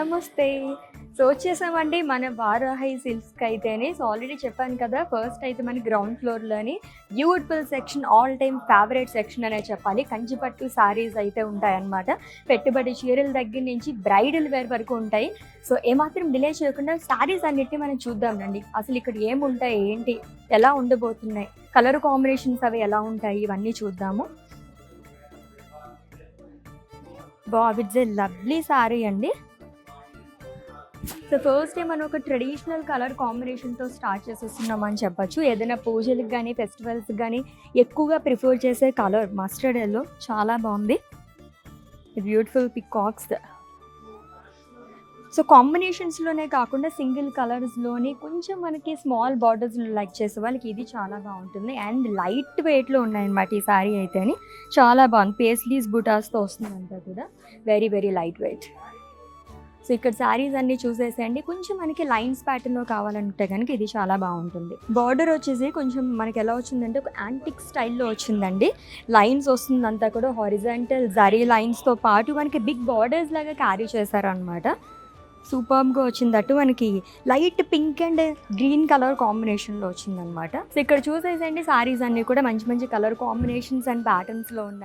నమస్తే. సో వచ్చేసామండి మన వారాహి సిల్క్స్‌కి అయితేనే. సో ఆల్రెడీ చెప్పాను కదా, ఫస్ట్ అయితే మనకి గ్రౌండ్ ఫ్లోర్‌లోని beautiful section, all time favourite section అనే చెప్పాలి. కంచిపట్టు శారీస్ అయితే ఉంటాయన్నమాట. పెట్టుబడి చీరల దగ్గర నుంచి బ్రైడల్ వేర్ వరకు ఉంటాయి. సో ఏమాత్రం డిలే చేయకుండా శారీస్ అన్నిటిని మనం చూద్దాం రండి. అసలు ఇక్కడ ఏముంటాయి, ఏంటి, ఎలా ఉండబోతున్నాయి, కలర్ కాంబినేషన్స్ అవి ఎలా ఉంటాయి, ఇవన్నీ చూద్దాము. ఇట్స్ ఏ లవ్లీ శారీ అండి. సో ఫస్ట్ మనం ఒక ట్రెడిషనల్ కలర్ కాంబినేషన్తో స్టార్ట్ చేసేస్తున్నామని చెప్పచ్చు. ఏదైనా పూజలకు కానీ ఫెస్టివల్స్కి కానీ ఎక్కువగా ప్రిఫర్ చేసే కలర్ మస్టర్డ్ ఎల్లో, చాలా బాగుంది. Beautiful peacocks. సో కాంబినేషన్స్లోనే కాకుండా సింగిల్ కలర్స్లోని కొంచెం మనకి స్మాల్ బార్డర్స్లో లైక్ చేసే వాళ్ళకి ఇది చాలా బాగుంటుంది. అండ్ లైట్ వెయిట్లో ఉన్నాయన్నమాట ఈ శారీ అయితే. చాలా బాగుంది. పేస్లీస్ బుటాస్తో వస్తుందంతా కూడా very very light weight. So ఇక్కడ శారీస్ అన్నీ చూసేసేయండి. కొంచెం మనకి లైన్స్ ప్యాటర్న్లో కావాలంటే కనుక ఇది చాలా బాగుంటుంది. బార్డర్ వచ్చేసి కొంచెం మనకి ఎలా వచ్చిందంటే ఒక యాంటిక్ స్టైల్లో వచ్చిందండి. లైన్స్ వస్తుందంతా కూడా హారిజాంటల్ జరీ లైన్స్తో పాటు మనకి బిగ్ బార్డర్స్ లాగా క్యారీ చేశారనమాట. సూపర్గా వచ్చింది. అటు మనకి light pink and green colour కాంబినేషన్లో వచ్చిందనమాట. సో ఇక్కడ చూసేసేయండి శారీస్ అన్నీ కూడా మంచి మంచి కలర్ కాంబినేషన్స్ అండ్ ప్యాటర్న్స్లో ఉన్నాయి.